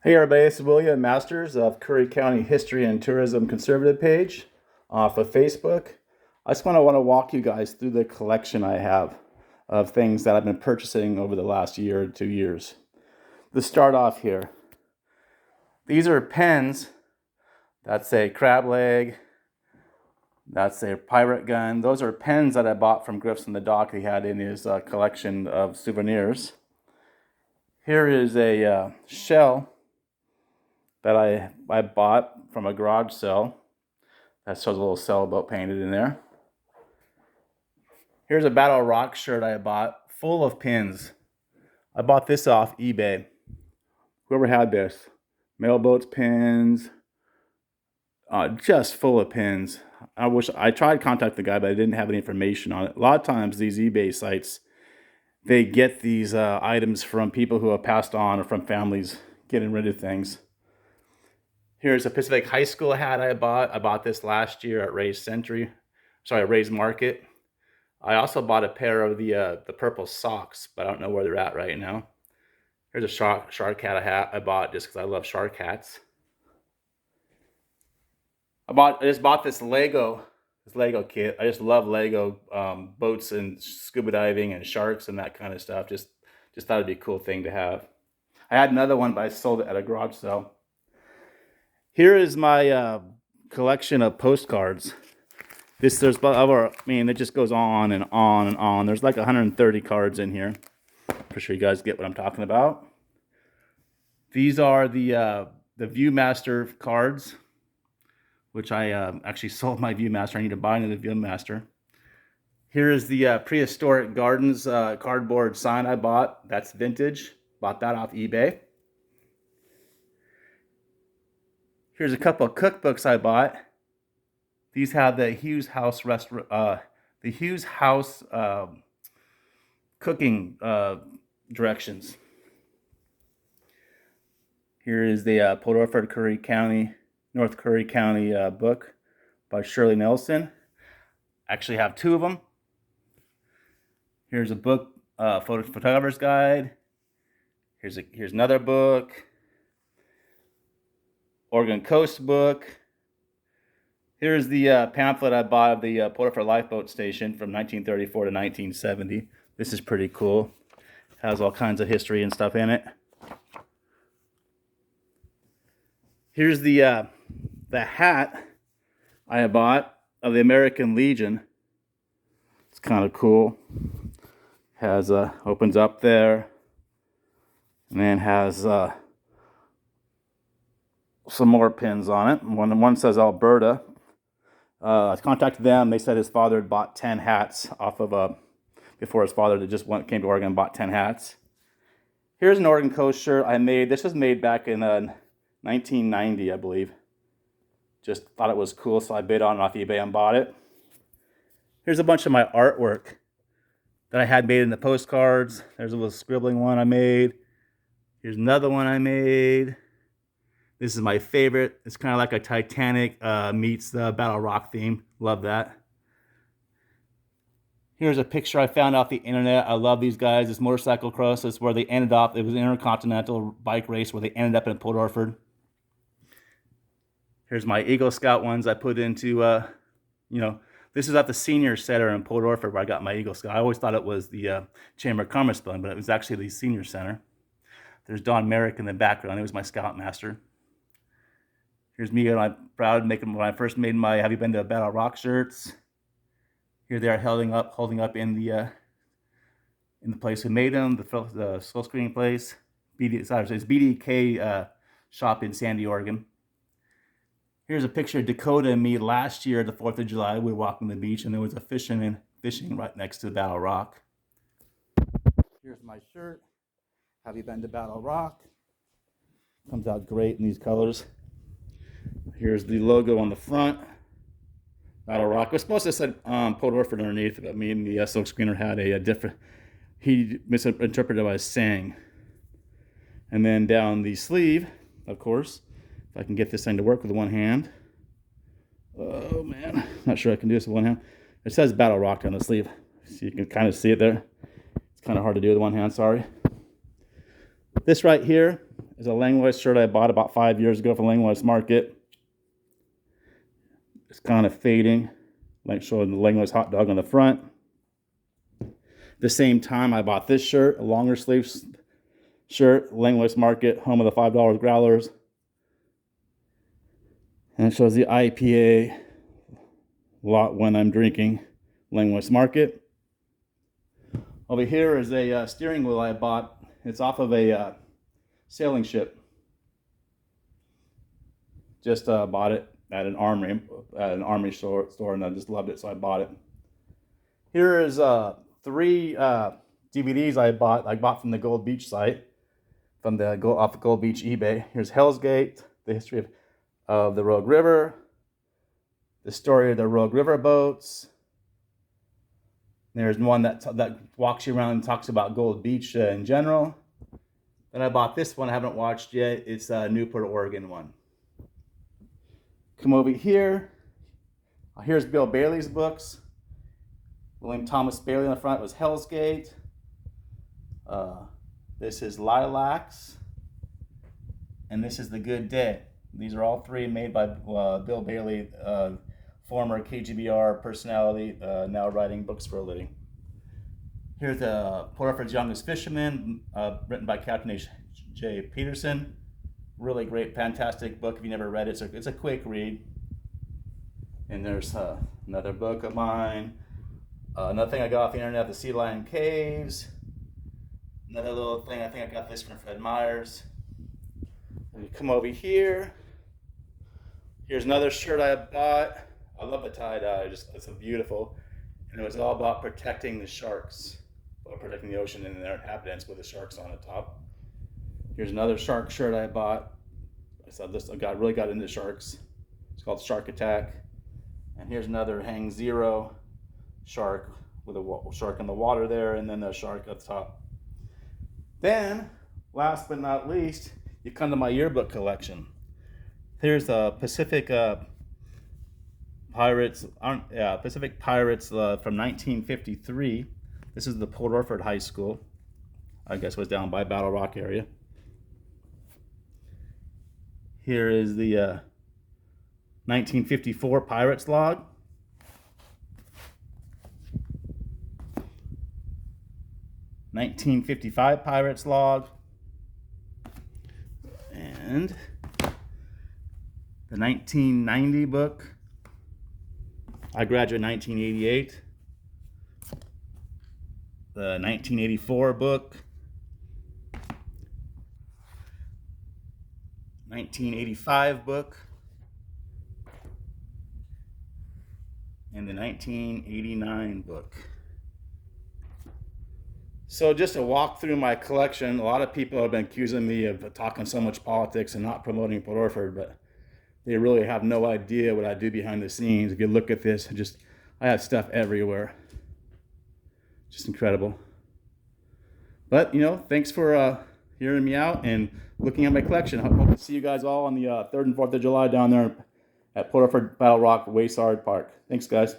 Hey everybody, this is William Masters of Curry County History and Tourism Conservative page off of Facebook. I just want to walk you guys through the collection I have of things that I've been purchasing over the last year or 2 years. Let's start off here. These are pens. That's a crab leg. That's a pirate gun. Those are pens that I bought from Griff's in the Dock. He had in his collection of souvenirs. Here is a shell that I bought from a garage sale. That shows a little sailboat painted in there. Here's a Battle Rock shirt I bought, full of pins. I bought this off eBay. Whoever had this, mailboats pins, just full of pins. I tried to contact the guy, but I didn't have any information on it. A lot of times these eBay sites, they get these items from people who have passed on or from families getting rid of things. Here's a Pacific High School hat I bought. I bought this last year at Ray's Market. I also bought a pair of the purple socks, but I don't know where they're at right now. Here's a shark hat I bought just because I love shark hats. I just bought this Lego kit. I just love Lego boats and scuba diving and sharks and that kind of stuff. Just thought it'd be a cool thing to have. I had another one, but I sold it at a garage sale. Here is my collection of postcards. It just goes on and on and on. There's like 130 cards in here. For sure you guys get what I'm talking about. These are the Viewmaster cards, which I actually sold my Viewmaster. I need to buy another Viewmaster. Here is the Prehistoric Gardens cardboard sign I bought. That's vintage. Bought that off eBay. Here's a couple of cookbooks I bought. These have the Hughes House cooking directions. Here is the Port Orford North Curry County book by Shirley Nelson. Actually have two of them. Here's a book, photographer's guide. Here's another book. Oregon Coast book. Here's the pamphlet I bought of the Port Orford Lifeboat Station from 1934 to 1970. This is pretty cool. Has all kinds of history and stuff in it. Here's the hat I bought of the American Legion. It's kind of cool. Has opens up there, and then has some more pins on it. One says Alberta. I contacted them. They said his father had bought 10 hats off of before his father came to Oregon and bought 10 hats. Here's an Oregon Coast shirt I made. This was made back in 1990, I believe. Just thought it was cool, so I bid on it off eBay and bought it. Here's a bunch of my artwork that I had made in the postcards. There's a little scribbling one I made. Here's another one I made. This is my favorite. It's kind of like a Titanic meets the Battle Rock theme. Love that. Here's a picture I found off the internet. I love these guys. This motorcycle cross is where they ended up. It was an intercontinental bike race where they ended up in Port Orford. Here's my Eagle Scout ones I put into, this is at the Senior Center in Port Orford where I got my Eagle Scout. I always thought it was the Chamber of Commerce building, but it was actually the Senior Center. There's Don Merrick in the background. He was my Scoutmaster. Here's me when I first made my Have You Been to Battle Rock shirts. Here they are holding up in the place who made them, the skull screening place. It's BDK shop in Sandy, Oregon. Here's a picture of Dakota and me last year, the 4th of July. We were walking the beach and there was a fishing right next to Battle Rock. Here's my shirt. Have You Been to Battle Rock? Comes out great in these colors. Here's the logo on the front. Battle Rock. It was supposed to say Port Orford underneath, but me and the silk screener had a different. He misinterpreted what I was saying. And then down the sleeve, of course, if I can get this thing to work with one hand. Oh man, not sure I can do this with one hand. It says Battle Rock on the sleeve, so you can kind of see it there. It's kind of hard to do with one hand. Sorry. This right here is a Langlois shirt I bought about 5 years ago from Langlois Market. It's kind of fading, like showing the Langlois hot dog on the front. At the same time, I bought this shirt, a longer sleeve shirt, Langlois Market, home of the $5 growlers. And it shows the IPA lot when I'm drinking, Langlois Market. Over here is a steering wheel I bought. It's off of a sailing ship. Just bought it at an army store, and I just loved it, so I bought it. Here is 3 DVDs I bought from the Gold Beach site, off the Gold Beach eBay. Here's Hell's Gate, the history of the Rogue River, the story of the Rogue River boats. There's one that walks you around and talks about Gold Beach in general. Then I bought this one I haven't watched yet. It's a Newport, Oregon one. Come over here. Here's Bill Bailey's books. William Thomas Bailey on the front was Hell's Gate. This is Lilacs. And this is The Good Day. These are all 3 made by Bill Bailey, former KGBR personality, now writing books for a living. Here's Port Orford's Youngest Fisherman, written by Captain J. Peterson. Really great, fantastic book if you never read it. It's a quick read. And there's another book of mine. Another thing I got off the internet, The Sea Lion Caves. Another little thing, I think I got this from Fred Meyers. And you come over here. Here's another shirt I bought. I love the tie-dye, it's so beautiful. And it was all about protecting the sharks, protecting the ocean and their inhabitants with the sharks on the top. Here's another shark shirt I bought. I really got into sharks. It's called Shark Attack. And here's another Hang Zero shark with a shark in the water there, and then a shark at the top. Then, last but not least, you come to my yearbook collection. Here's Pacific Pirates from 1953. This is the Port Orford High School. I guess it was down by Battle Rock area. Here is the 1954 Pirates log. '55 Pirates log. And the 1990 book. I graduated in 1988. The 1984 book. 1985 book. And the 1989 book. So just to walk through my collection, a lot of people have been accusing me of talking so much politics and not promoting Port Orford, but they really have no idea what I do behind the scenes. If you look at this, I have stuff everywhere. Just incredible. But, thanks for hearing me out and looking at my collection. I hope to see you guys all on the 3rd and 4th of July down there at Port Orford Battle Rock Wayside Park. Thanks, guys.